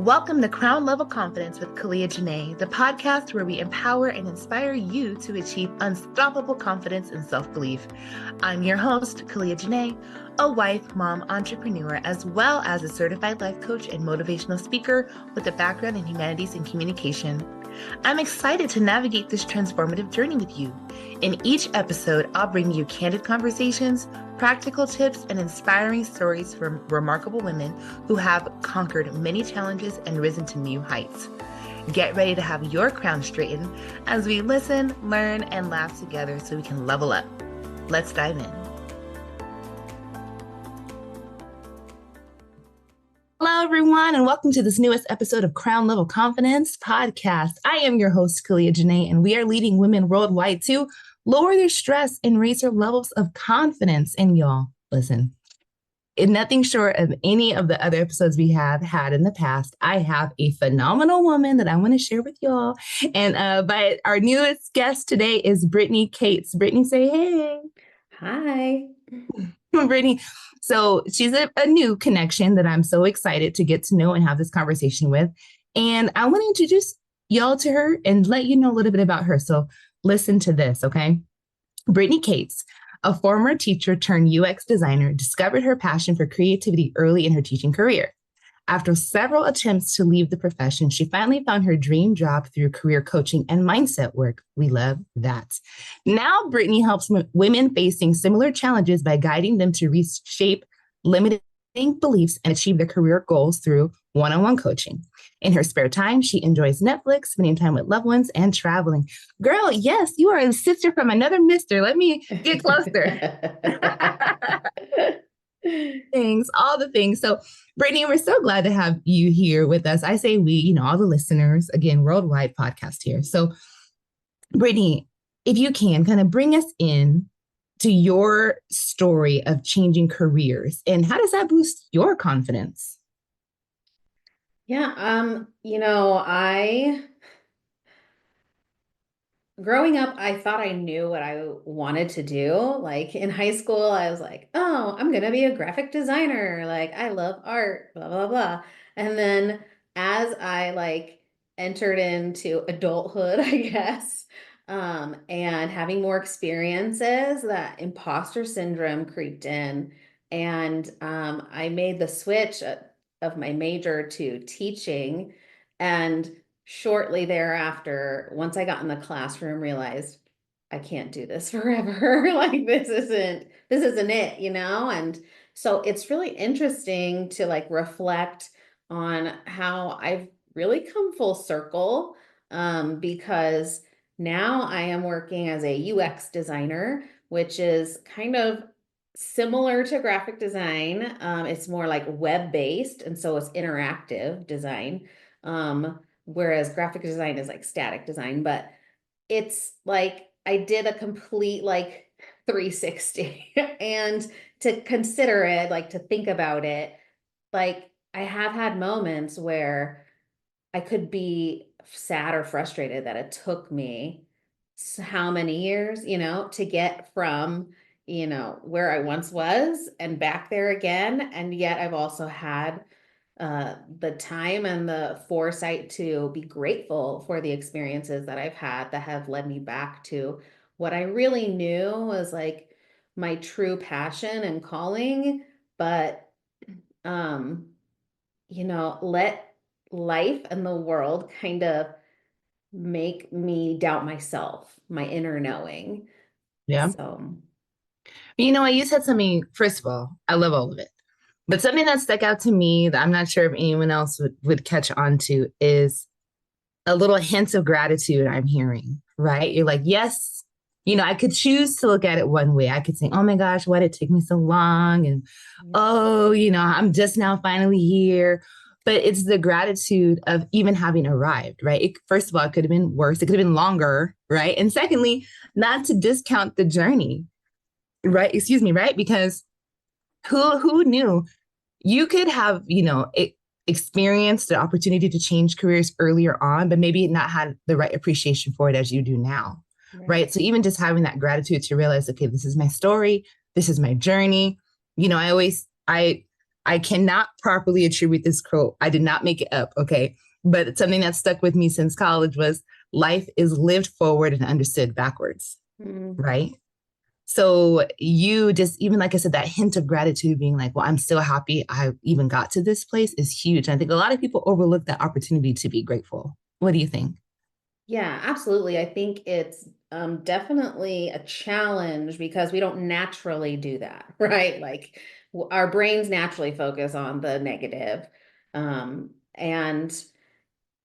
Welcome to Crown Level Confidence with Caliah Jinaye, the podcast where we empower and inspire you to achieve unstoppable confidence and self-belief. I'm your host, Caliah Jinaye, a wife, mom, entrepreneur, as well as a certified life coach and motivational speaker with a background in humanities and communication. I'm excited to navigate this transformative journey with you. In each episode, I'll bring you candid conversations, practical tips, and inspiring stories from remarkable women who have conquered many challenges and risen to new heights. Get ready to have your crown straightened as we listen, learn, and laugh together so we can level up. Let's dive in. Hello, everyone, and welcome to this newest episode of Crown Level Confidence Podcast. I am your host, Caliah Jinaye, and we are leading women worldwide to lower their stress and raise their levels of confidence. And y'all, listen, in nothing short of any of the other episodes we have had in the past, I have a phenomenal woman that I want to share with y'all. And but our newest guest today is Brittany Cates. Brittany, say hey. Hi. Brittany. So she's a new connection that I'm so excited to get to know and have this conversation with. And I want to introduce y'all to her and let you know a little bit about her. So listen to this, okay? Brittany Cates, a former teacher turned UX designer, discovered her passion for creativity early in her teaching career. After several attempts to leave the profession, she finally found her dream job through career coaching and mindset work. We love that. Now, Brittany helps women facing similar challenges by guiding them to reshape limiting beliefs and achieve their career goals through one-on-one coaching. In her spare time, she enjoys Netflix, spending time with loved ones, and traveling. Girl, yes, you are a sister from another mister. Let me get closer. All the things. So, Brittany, we're so glad to have you here with us. I say we, all the listeners, again, worldwide podcast here. So, Brittany, if you can kind of bring us in to your story of changing careers and how does that boost your confidence? Yeah, growing up, I thought I knew what I wanted to do. Like in high school, I was like, oh, I'm gonna be a graphic designer. Like I love art, blah, blah, blah. And then as I entered into adulthood, I guess, and having more experiences, that imposter syndrome creeped in. And I made the switch of my major to teaching. And shortly thereafter, once I got in the classroom, realized I can't do this forever. Like this isn't it, And so it's really interesting to reflect on how I've really come full circle, because now I am working as a UX designer, which is kind of similar to graphic design. It's more like web-based, and so it's interactive design. Whereas graphic design is like static design, but it's like I did a complete 360 and to consider it, to think about it, I have had moments where I could be sad or frustrated that it took me how many years, to get from, where I once was and back there again. And yet I've also had the time and the foresight to be grateful for the experiences that I've had that have led me back to what I really knew was my true passion and calling. But, let life and the world kind of make me doubt myself, my inner knowing. Yeah. So, You said something, first of all, I love all of it. But something that stuck out to me that I'm not sure if anyone else would catch on to is a little hint of gratitude I'm hearing, right? You're like, yes, I could choose to look at it one way. I could say, oh my gosh, why did it take me so long? And, oh, I'm just now finally here. But it's the gratitude of even having arrived, right? First of all, it could have been worse. It could have been longer, right? And secondly, not to discount the journey, right? Excuse me, right? Because who knew you could have, experienced the opportunity to change careers earlier on, but maybe not had the right appreciation for it as you do now. Right. So even just having that gratitude to realize, okay, this is my story. This is my journey. I I cannot properly attribute this quote. I did not make it up. Okay. But it's something that stuck with me since college was life is lived forward and understood backwards. Mm. Right. So you just, even like I said, that hint of gratitude being like, well, I'm still happy I even got to this place is huge. And I think a lot of people overlook that opportunity to be grateful. What do you think? Yeah, absolutely. I think it's definitely a challenge because we don't naturally do that, right? Like our brains naturally focus on the negative. And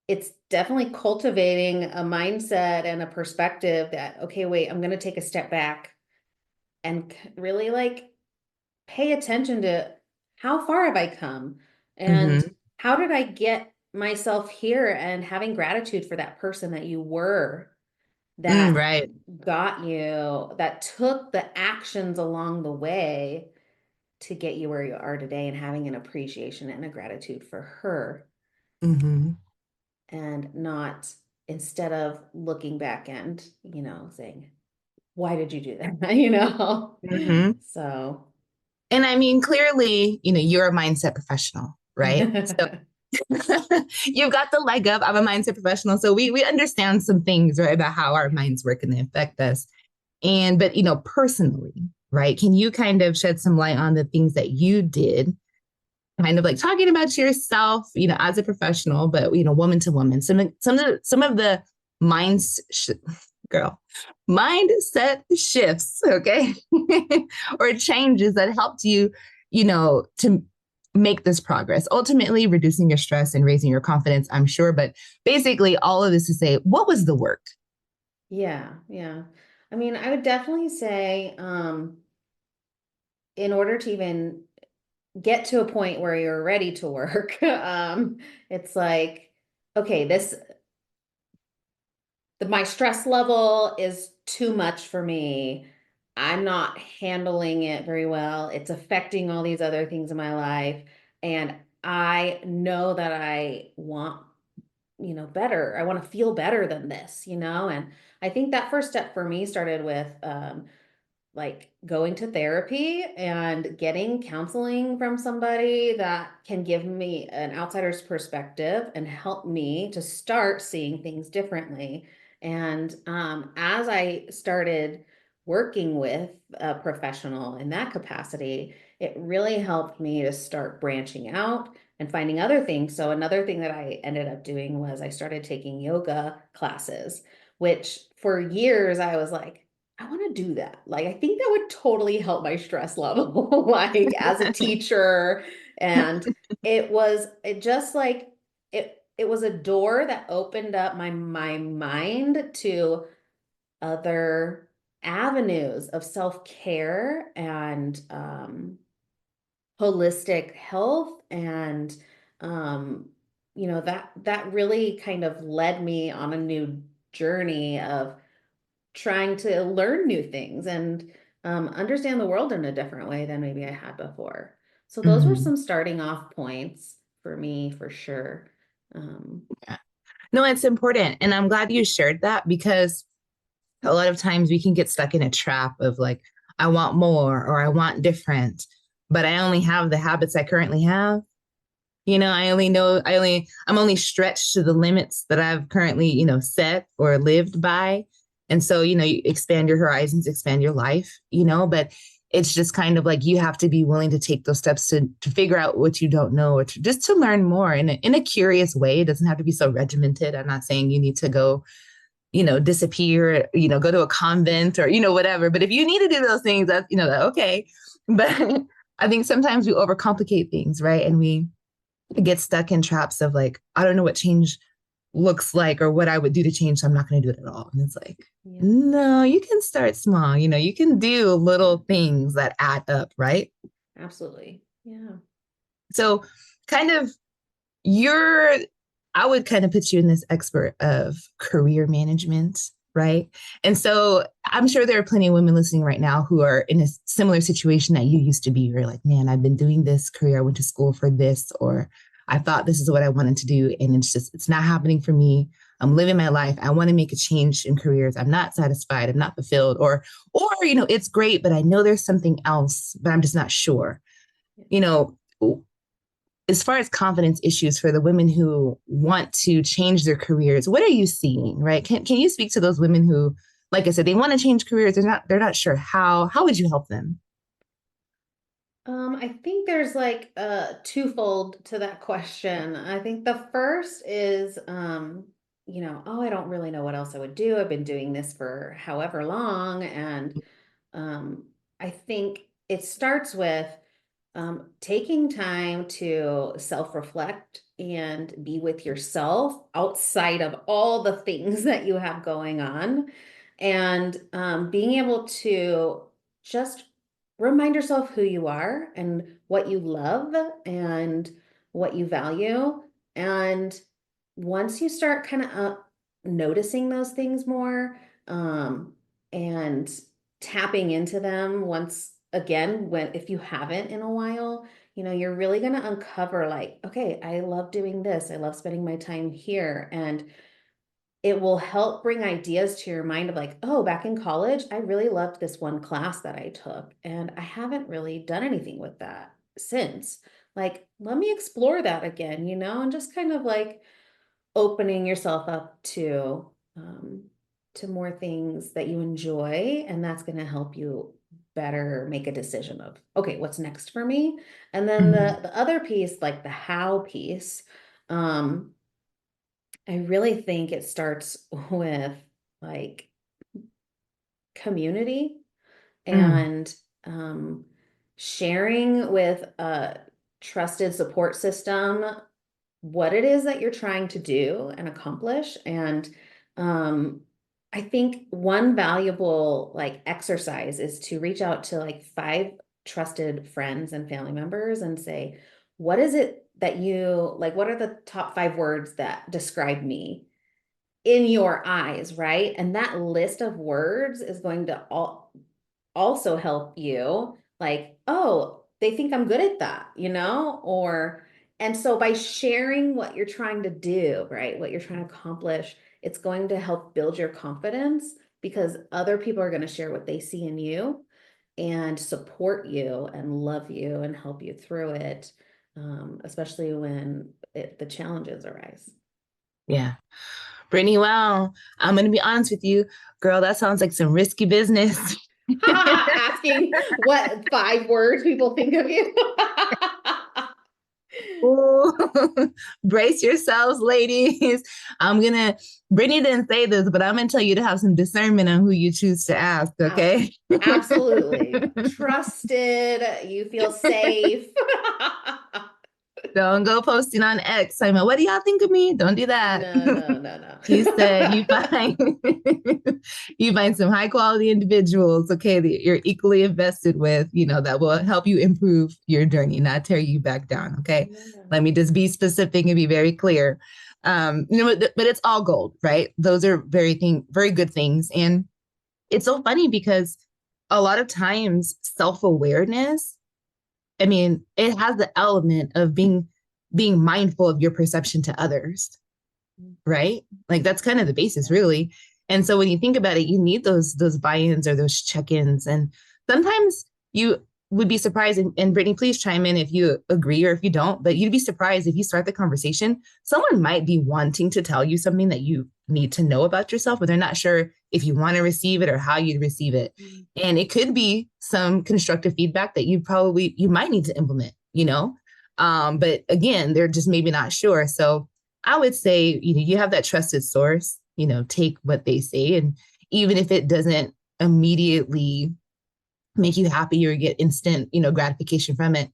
it's definitely cultivating a mindset and a perspective that, okay, wait, I'm going to take a step back and really like pay attention to how far have I come and Mm-hmm. how did I get myself here, and having gratitude for that person that you were, that Right. got you, that took the actions along the way to get you where you are today, and having an appreciation and a gratitude for her, Mm-hmm. and not, instead of looking back and, saying, why did you do that? Mm-hmm. So, And I mean, clearly, you're a mindset professional, right? So you've got the leg up. I'm a mindset professional. So we understand some things, right, about how our minds work and they affect us. But personally, right, can you kind of shed some light on the things that you did, kind of like talking about yourself, as a professional, but woman to woman, some of the minds girl mindset shifts, okay, or changes that helped you, to make this progress, ultimately reducing your stress and raising your confidence, I'm sure. But basically, all of this to say, what was the work? yeah, yeah. I mean, I would definitely say, in order to even get to a point where you're ready to work, it's like, okay, my stress level is too much for me. I'm not handling it very well. It's affecting all these other things in my life. And I know that I want, better. I want to feel better than this, and I think that first step for me started with, like going to therapy and getting counseling from somebody that can give me an outsider's perspective and help me to start seeing things differently. And as I started working with a professional in that capacity, it really helped me to start branching out and finding other things. So, another thing that I ended up doing was I started taking yoga classes, which for years I was like, I want to do that. Like, I think that would totally help my stress level, like as a teacher. And it just like, it was a door that opened up my mind to other avenues of self-care and holistic health. And that really kind of led me on a new journey of trying to learn new things and understand the world in a different way than maybe I had before. So those were Mm-hmm. some starting off points for me, for sure. Yeah. No, it's important. And I'm glad you shared that because a lot of times we can get stuck in a trap of like, I want more or I want different, but I only have the habits I currently have. I'm only stretched to the limits that I've currently, set or lived by. And so, you expand your horizons, expand your life, but it's just kind of like you have to be willing to take those steps to figure out what you don't know or just to learn more in a curious way. It doesn't have to be so regimented. I'm not saying you need to go, disappear, go to a convent or, whatever. But if you need to do those things, that's, okay. But I think sometimes we overcomplicate things, right? And we get stuck in traps of like, I don't know what change looks like or what I would do to change. So I'm not going to do it at all. And it's like, Yeah, no, you can start small. You can do little things that add up, right? absolutely. Yeah. So kind of you're, I would kind of put you in this expert of career management, right? And so I'm sure there are plenty of women listening right now who are in a similar situation that you used to be. You're like, man, I've been doing this career. I went to school for this, or I thought this is what I wanted to do. And it's not happening for me. I'm living my life. I want to make a change in careers. I'm not satisfied. I'm not fulfilled, or, it's great, but I know there's something else, but I'm just not sure. Yeah. You know, as far as confidence issues for the women who want to change their careers, what are you seeing, right? Can you speak to those women who, like I said, they want to change careers, they're not sure how would you help them? I think there's like a twofold to that question. I think the first is, oh, I don't really know what else I would do. I've been doing this for however long. And um, I think it starts with taking time to self-reflect and be with yourself outside of all the things that you have going on, and being able to just remind yourself who you are and what you love and what you value. And once you start kind of noticing those things more, um, and tapping into them once again, when if you haven't in a while, you're really going to uncover like, okay, I love doing this. I love spending my time here. And it will help bring ideas to your mind of like, oh, back in college, I really loved this one class that I took, and I haven't really done anything with that since. Like, let me explore that again, and just kind of like opening yourself up to more things that you enjoy, and that's going to help you better make a decision of, okay, what's next for me. And then Mhm. the other piece, like the how piece, um I really think it starts with like community, Mm. and um, sharing with a trusted support system what it is that you're trying to do and accomplish. And um, I think one valuable like exercise is to reach out to like five trusted friends and family members and say, what is it that you like? What are the top five words that describe me in your eyes, right? And that list of words is going to also help you, like, oh, they think I'm good at that, or, and so by sharing what you're trying to do, right, what you're trying to accomplish, it's going to help build your confidence, because other people are going to share what they see in you and support you and love you and help you through it, especially when the challenges arise. Yeah. Brittany, wow. I'm going to be honest with you, girl, that sounds like some risky business. Asking what five words people think of you. Ooh, brace yourselves, ladies. Brittany didn't say this, but I'm going to tell you to have some discernment on who you choose to ask, Ab- okay? Absolutely. Trusted, you feel safe. Don't go posting on X. I'm like, what do y'all think of me? Don't do that. No, no, no, You said no. you find you find some high quality individuals, okay, that you're equally invested with, that will help you improve your journey, not tear you back down. Okay. No. Let me just be specific and be very clear. But it's all gold, right? Those are very good things. And it's so funny because a lot of times self-awareness, I mean, it has the element of being mindful of your perception to others, right? Like that's kind of the basis, really. And so when you think about it, you need those buy-ins or those check-ins. And sometimes you would be surprised, and Brittany, please chime in if you agree or if you don't, but you'd be surprised if you start the conversation, someone might be wanting to tell you something that you need to know about yourself, but they're not sure if you want to receive it or how you'd receive it. And it could be some constructive feedback that you might need to implement. But again, they're just maybe not sure. So I would say, you have that trusted source, take what they say. And even if it doesn't immediately make you happy or get instant, gratification from it,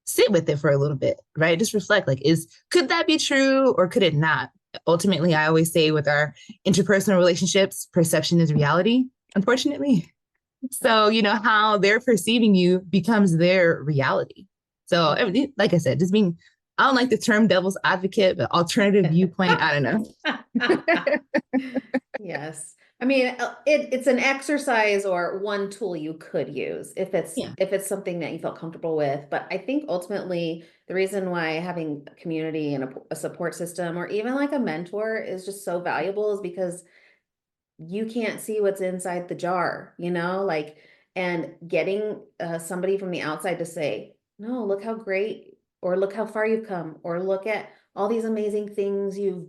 sit with it for a little bit, right? Just reflect, like, could that be true or could it not? Ultimately, I always say with our interpersonal relationships, perception is reality, unfortunately. So, how they're perceiving you becomes their reality. So, like I said, I don't like the term devil's advocate, but alternative viewpoint, I don't know. Yes. I mean, it's an exercise or one tool you could use if it's Yeah. if it's something that you felt comfortable with. But I think ultimately the reason why having a community and a support system or even like a mentor is just so valuable is because you can't see what's inside the jar, like, and getting somebody from the outside to say, no, look how great or look how far you've come, or look at all these amazing things you've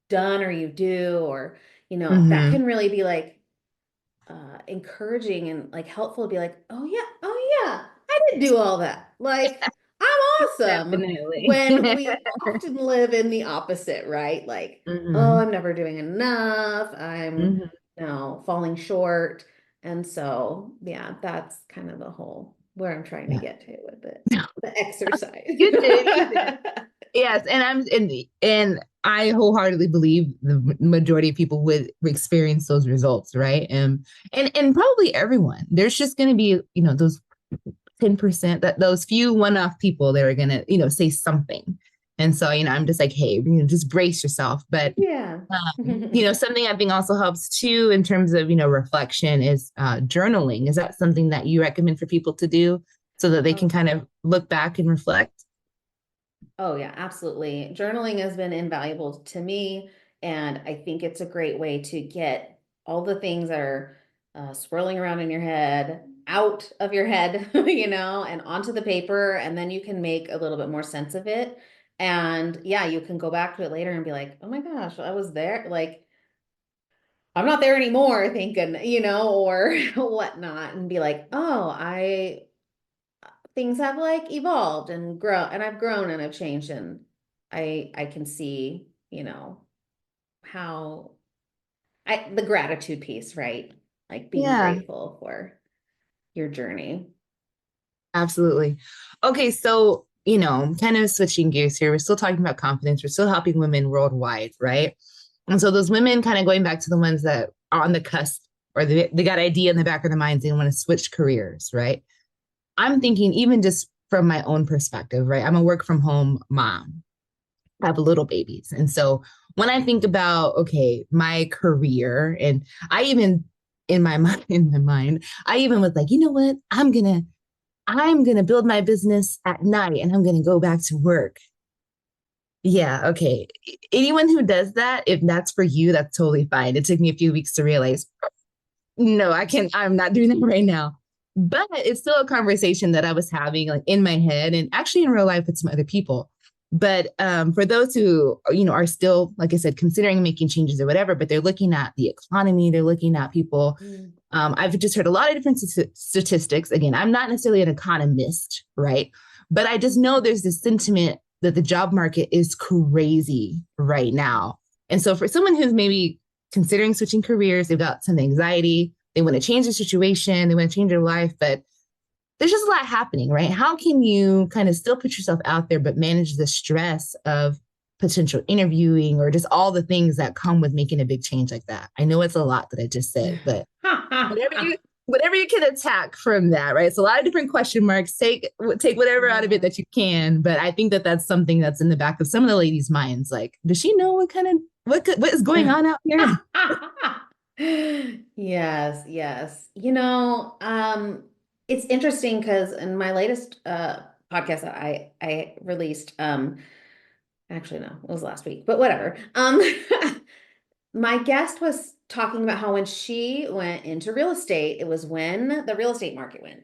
done or you do, or, that Hmm. can really be like encouraging and like helpful to be like, oh yeah, I did do all that. Like, I'm awesome. Definitely. When we often live in the opposite, right? Like, oh, Hmm. I'm never doing enough. I'm, Hmm. falling short. And so, yeah, that's kind of the whole where I'm trying to Yeah. get to with it. The exercise. You did. You did. Yes, and and I wholeheartedly believe the majority of people would experience those results, right? And probably everyone. There's just going to be, those 10%, that those few one-off people that are going to, say something. And so, I'm just like, hey, just brace yourself. But Yeah. something I think also helps too in terms of, reflection is journaling. Is that something that you recommend for people to do so that they can Oh, kind of look back and reflect? Oh, yeah, absolutely. Journaling has been invaluable to me, and I think it's a great way to get all the things that are swirling around in your head out of your head, and onto the paper, and then you can make a little bit more sense of it. And yeah, you can go back to it later and be like, oh my gosh, I was there. Like, I'm not there anymore, thinking, or whatnot, and be like, oh, things have like evolved and I've grown and I've changed, and I can see, how the gratitude piece, right? Like being Yeah. grateful for your journey. Absolutely. Okay, so, kind of switching gears here, we're still talking about confidence. We're still helping women worldwide, right? And so those women kind of going back to the ones that are on the cusp or they got idea in the back of their minds, they want to switch careers, right? I'm thinking even just from my own perspective, right? I'm a work from home mom. I have little babies. And so when I think about, okay, my career, and I even in my mind, I even was like, you know what? I'm gonna build my business at night and I'm gonna go back to work. Yeah, okay. Anyone who does that, if that's for you, that's totally fine. It took me a few weeks to realize, no, I'm not doing that right now. But it's still a conversation that I was having like in my head and actually in real life with some other people. But for those who, are still, like I said, considering making changes or whatever, but they're looking at the economy, they're looking at people. Mm. I've just heard a lot of different statistics. Again, I'm not necessarily an economist, right? But I just know there's this sentiment that the job market is crazy right now. And so for someone who's maybe considering switching careers, they've got some anxiety, they want to change their situation, they want to change their life, but there's just a lot happening, right? How can you kind of still put yourself out there, but manage the stress of potential interviewing or just all the things that come with making a big change like that? I know it's a lot that I just said, but whatever you whatever you can attack from that, right? It's a lot of different question marks. Take whatever out of it Yeah. that you can, but I think that that's something that's in the back of some of the ladies' minds. Like, does she know what is going on out here? Yes, yes. It's interesting because in my latest podcast that I released, actually no, it was last week, but whatever. My guest was talking about how when she went into real estate, it was when the real estate market went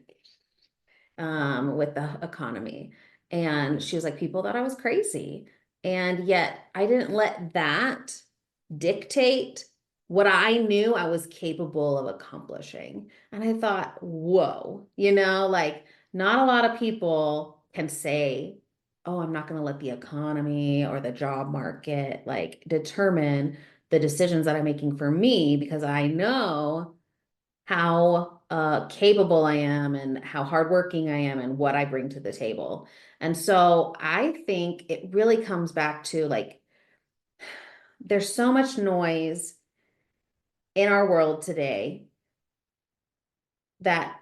with the economy. And she was like, people thought I was crazy. And yet I didn't let that dictate what I knew I was capable of accomplishing. And I thought, whoa, like not a lot of people can say, oh, I'm not going to let the economy or the job market like determine the decisions that I'm making for me because I know how capable I am and how hardworking I am and what I bring to the table. And so I think it really comes back to like, there's so much noise in our world today that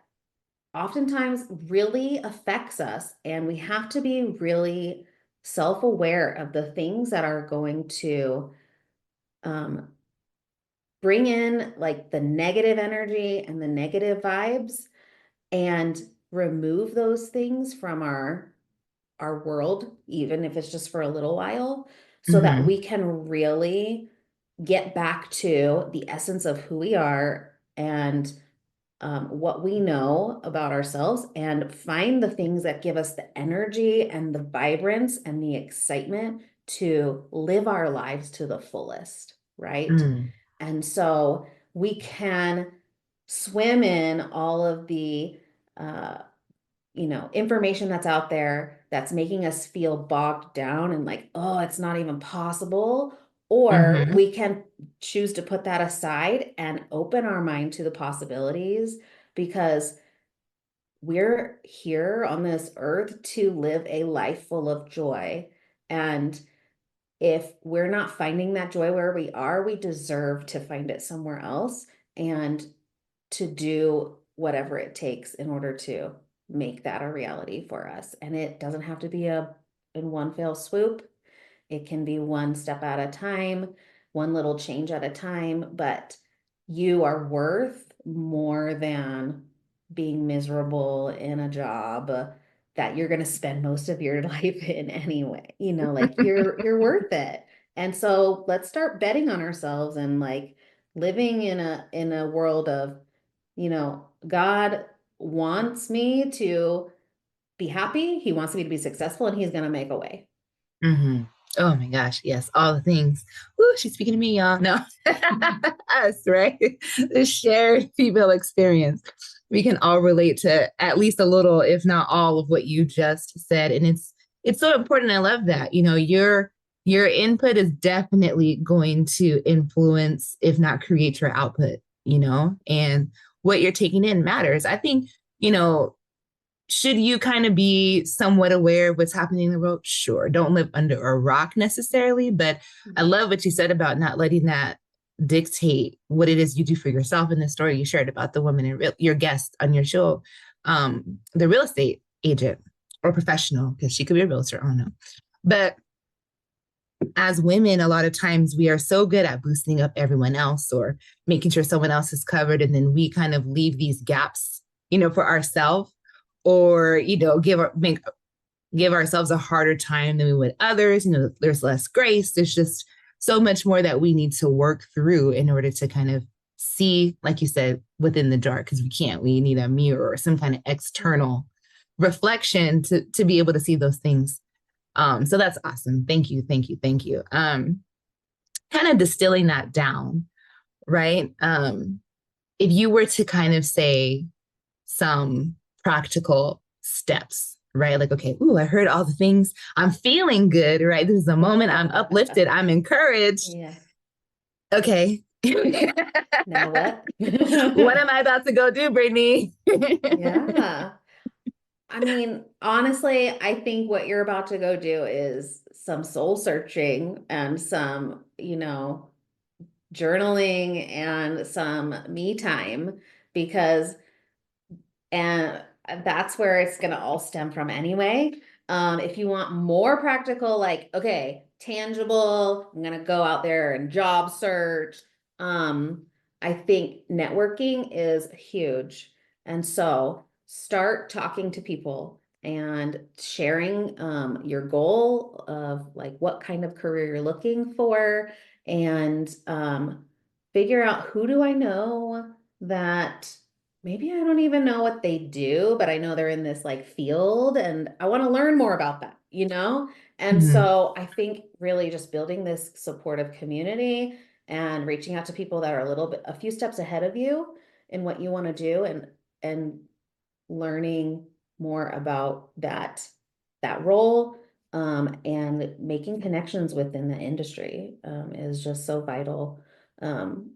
oftentimes really affects us. And we have to be really self-aware of the things that are going to um, bring in like the negative energy and the negative vibes and remove those things from our world, even if it's just for a little while, so that Mm-hmm. we can really get back to the essence of who we are and what we know about ourselves and find the things that give us the energy and the vibrance and the excitement to live our lives to the fullest, right? Mm, And so we can swim in all of the uh, information that's out there that's making us feel bogged down and like, oh, it's not even possible. Or mm-hmm, we can choose to put that aside and open our mind to the possibilities because we're here on this earth to live a life full of joy. And if we're not finding that joy where we are, we deserve to find it somewhere else and to do whatever it takes in order to make that a reality for us. And it doesn't have to be a in one fell swoop. It can be one step at a time, one little change at a time, but you are worth more than being miserable in a job that you're going to spend most of your life in anyway. Like you're worth it. And so let's start betting on ourselves and like living in a world of, God wants me to be happy, he wants me to be successful, and he's going to make a way. mm-hmm. Oh my gosh, yes, all the things. Ooh, she's speaking to me, y'all. No, us, right? The shared female experience. We can all relate to at least a little, if not all, of what you just said, and it's so important. I love that. Your input is definitely going to influence, if not create, your output. And what you're taking in matters. I think you know should you kind of be somewhat aware of what's happening in the world? Sure. Don't live under a rock necessarily, but I love what you said about not letting that dictate what it is you do for yourself. In the story you shared about the woman and your guest on your show, the real estate agent or professional, because she could be a realtor, I don't know. But as women, a lot of times we are so good at boosting up everyone else or making sure someone else is covered. And then we kind of leave these gaps, for ourselves or, give ourselves a harder time than we would others. There's less grace. There's just so much more that we need to work through in order to kind of see, like you said, within the dark, because we can't. We need a mirror or some kind of external reflection to be able to see those things. So that's awesome. Thank you, thank you, thank you. Kind of distilling that down, right? If you were to kind of say some practical steps, right? Like, okay, ooh, I heard all the things. I'm feeling good, right? This is a moment I'm uplifted. I'm encouraged. Yeah. Okay. Now what? What am I about to go do, Brittany? Yeah. I mean, honestly, I think what you're about to go do is some soul searching and some, journaling and some me time because and that's where it's going to all stem from anyway. If you want more practical, like, okay, tangible, I'm going to go out there and job search. Um, I think networking is huge. And so start talking to people and sharing your goal of like what kind of career you're looking for and figure out who do I know that maybe I don't even know what they do, but I know they're in this like field and I want to learn more about that? And Mhm. so I think really just building this supportive community and reaching out to people that are a few steps ahead of you in what you want to do and learning more about that role and making connections within the industry is just so vital. Um,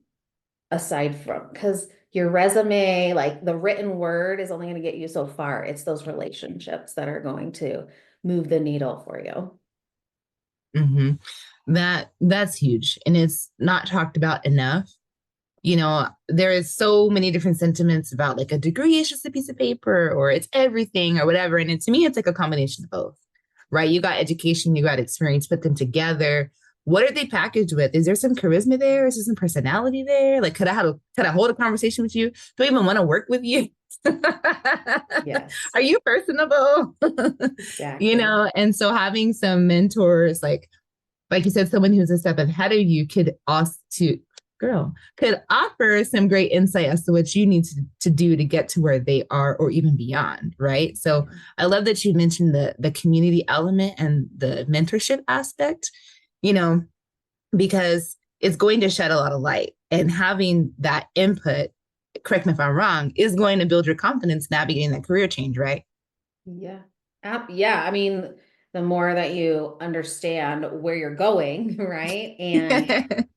aside from because your resume, like the written word, is only going to get you so far. It's those relationships that are going to move the needle for you. Hmm. That's huge, and it's not talked about enough. There is so many different sentiments about like a degree is just a piece of paper or it's everything or whatever. And to me, it's like a combination of both, right? You got education, you got experience, put them together. What are they packaged with? Is there some charisma there? Is there some personality there? Like, could I hold a conversation with you? Do I even want to work with you? Yes, Are you personable? exactly. And so having some mentors, like you said, someone who's a step ahead of you could also girl, could offer some great insight as to what you need to do to get to where they are or even beyond, right? So Yeah. I love that you mentioned the community element and the mentorship aspect, you know, because it's going to shed a lot of light. And having that input, correct me if I'm wrong, is going to build your confidence navigating that career change, right? Yeah. Yeah. I mean, the more that you understand where you're going, right?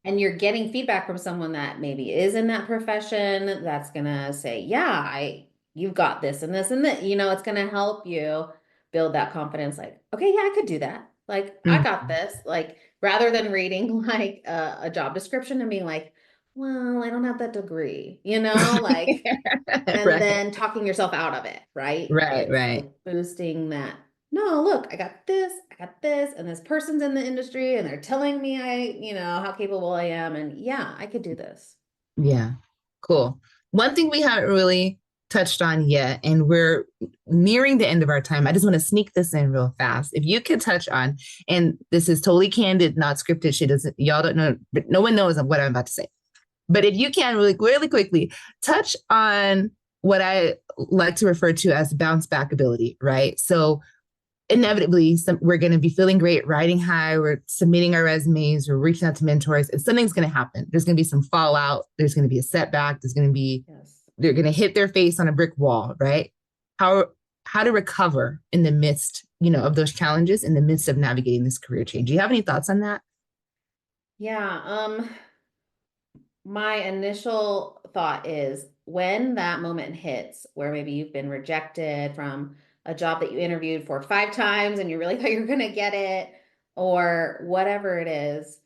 And you're getting feedback from someone that maybe is in that profession that's gonna say, yeah, you've got this and this and that, it's gonna help you build that confidence, like, okay, yeah, I could do that. Like, I got Mhm. this. Like, rather than reading like a job description and being like, well, I don't have that degree, like, and Right, then talking yourself out of it, right? right, It's right. like boosting that. No, look, I got this, and this person's in the industry, and they're telling me how capable I am, and yeah, I could do this. Yeah, cool. One thing we haven't really touched on yet, and we're nearing the end of our time. I just want to sneak this in real fast. If you could touch on, and this is totally candid, not scripted. She doesn't, y'all don't know, but no one knows what I'm about to say. But if you can really quickly touch on what I like to refer to as bounce back ability, right? So inevitably we're going to be feeling great, riding high, we're submitting our resumes, we're reaching out to mentors, and something's going to happen. There's going to be some fallout, there's going to be a setback, there's going to be, Yes. they're going to hit their face on a brick wall, right? How to recover in the midst, of those challenges, in the midst of navigating this career change. Do you have any thoughts on that? Yeah. My initial thought is when that moment hits where maybe you've been rejected from a job that you interviewed for 5 times and you really thought you were going to get it, or whatever it is,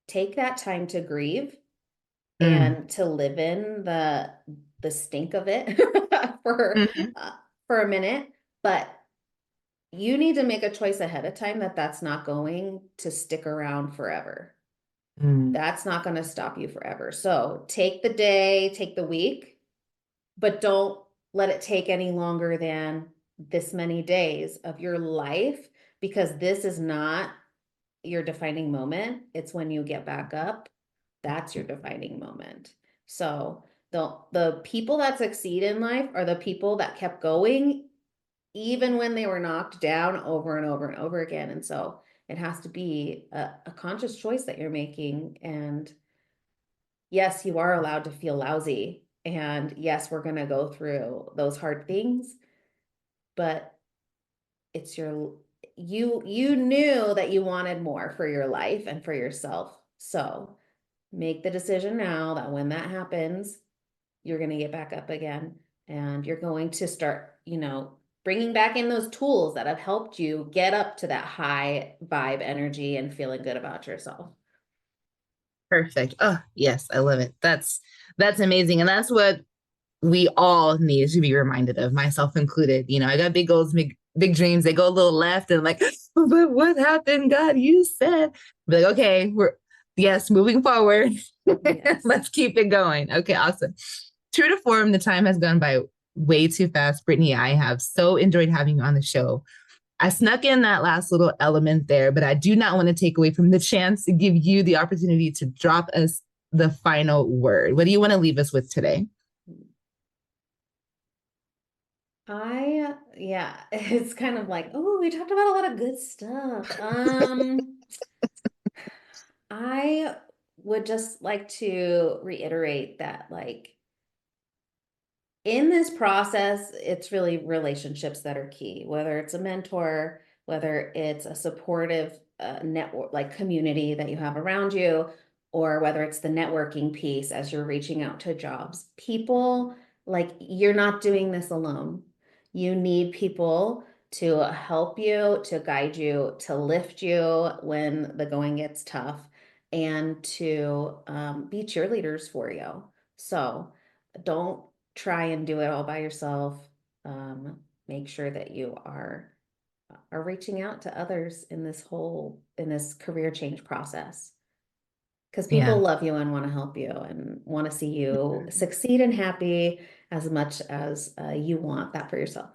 take that time to grieve Mm. and to live in the stink of it for Mm-hmm. uh, for a minute. But you need to make a choice ahead of time that that's not going to stick around forever. Mm. That's not going to stop you forever. So take the day, take the week, but don't let it take any longer than this many days of your life, because this is not your defining moment. It's when you get back up. That's your defining moment. So the people that succeed in life are the people that kept going even when they were knocked down over and over and over again. And so it has to be a conscious choice that you're making. And yes, you are allowed to feel lousy. And yes, we're going to go through those hard things, but it's you knew that you wanted more for your life and for yourself. So make the decision now that when that happens, you're going to get back up again, and you're going to start, bringing back in those tools that have helped you get up to that high vibe energy and feeling good about yourself. Perfect. Oh, yes, I love it. That's amazing. And that's what we all need to be reminded of, myself included. I got big goals, big dreams. They go a little left and I'm like, but what happened? God, you said. Be like, okay, we're yes, moving forward. Yes. Let's keep it going. Okay, awesome. True to form, the time has gone by way too fast. Brittany, I have so enjoyed having you on the show. I snuck in that last little element there, but I do not want to take away from the chance to give you the opportunity to drop us the final word. What do you want to leave us with today? Yeah, it's kind of like, oh, we talked about a lot of good stuff. I would just like to reiterate that, like, in this process, it's really relationships that are key, whether it's a mentor, whether it's a supportive network, like community that you have around you, or whether it's the networking piece as you're reaching out to jobs. People, like, you're not doing this alone. You need people to help you, to guide you, to lift you when the going gets tough, and to be cheerleaders for you. So don't try and do it all by yourself. Make sure that you are reaching out to others in this career change process, because people Yeah. love you and want to help you and want to see you succeed and happy as much as you want that for yourself.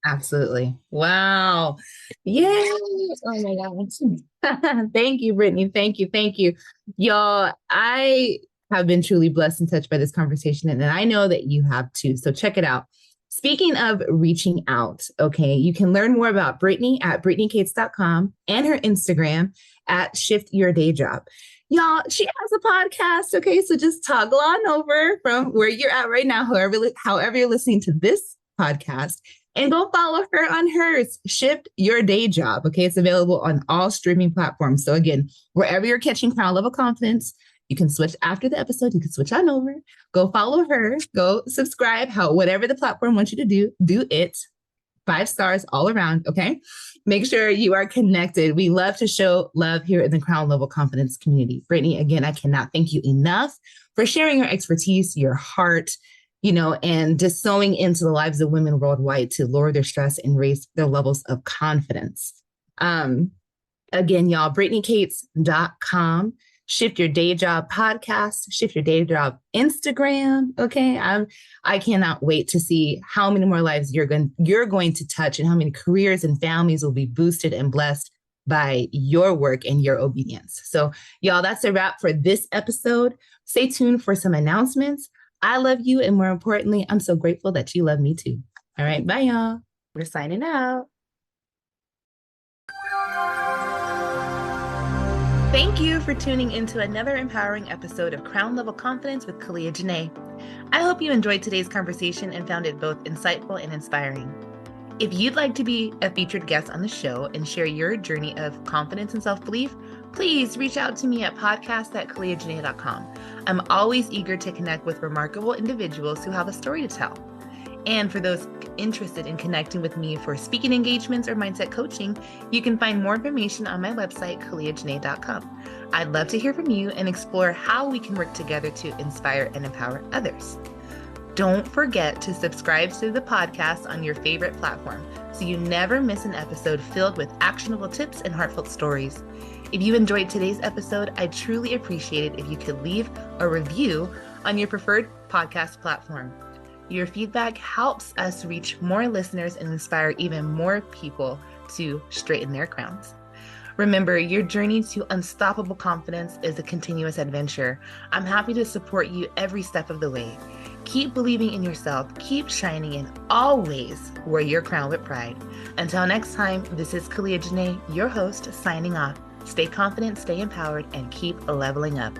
Absolutely. Wow. Yay. Oh my God. Thank you, Brittany. Thank you. Thank you. Y'all, I have been truly blessed and touched by this conversation, and I know that you have too. So check it out. Speaking of reaching out, okay, you can learn more about Brittany at brittanycates.com and her Instagram at Shift Your Day Job. Y'all, she has a podcast, okay? So just toggle on over from where you're at right now, however you're listening to this podcast, and go follow her on hers, Shift Your Day Job. Okay. It's available on all streaming platforms. So, again, wherever you're catching Crown Level Confidence, you can switch after the episode. You can switch on over, go follow her, go subscribe, whatever the platform wants you to do it. 5 stars all around. Okay. Make sure you are connected. We love to show love here in the Crown Level Confidence community. Brittany, again, I cannot thank you enough for sharing your expertise, your heart, and just sewing into the lives of women worldwide to lower their stress and raise their levels of confidence. Again, y'all, BrittanyCates.com, Shift Your Day Job podcast, Shift Your Day Job Instagram. Okay. I cannot wait to see how many more lives you're going to touch and how many careers and families will be boosted and blessed by your work and your obedience. So, y'all, that's a wrap for this episode. Stay tuned for some announcements. I love you. And more importantly, I'm so grateful that you love me too. All right. Bye, y'all. We're signing out. Thank you for tuning into another empowering episode of Crown Level Confidence with Caliah Jinaye. I hope you enjoyed today's conversation and found it both insightful and inspiring. If you'd like to be a featured guest on the show and share your journey of confidence and self-belief, please reach out to me at podcast@caliahjinaye.com. I'm always eager to connect with remarkable individuals who have a story to tell. And for those interested in connecting with me for speaking engagements or mindset coaching, you can find more information on my website, caliahjinaye.com. I'd love to hear from you and explore how we can work together to inspire and empower others. Don't forget to subscribe to the podcast on your favorite platform so you never miss an episode filled with actionable tips and heartfelt stories. If you enjoyed today's episode, I'd truly appreciate it if you could leave a review on your preferred podcast platform. Your feedback helps us reach more listeners and inspire even more people to straighten their crowns. Remember, your journey to unstoppable confidence is a continuous adventure. I'm happy to support you every step of the way. Keep believing in yourself, keep shining, and always wear your crown with pride. Until next time, this is Caliah Jinaye, your host, signing off. Stay confident, stay empowered, and keep leveling up.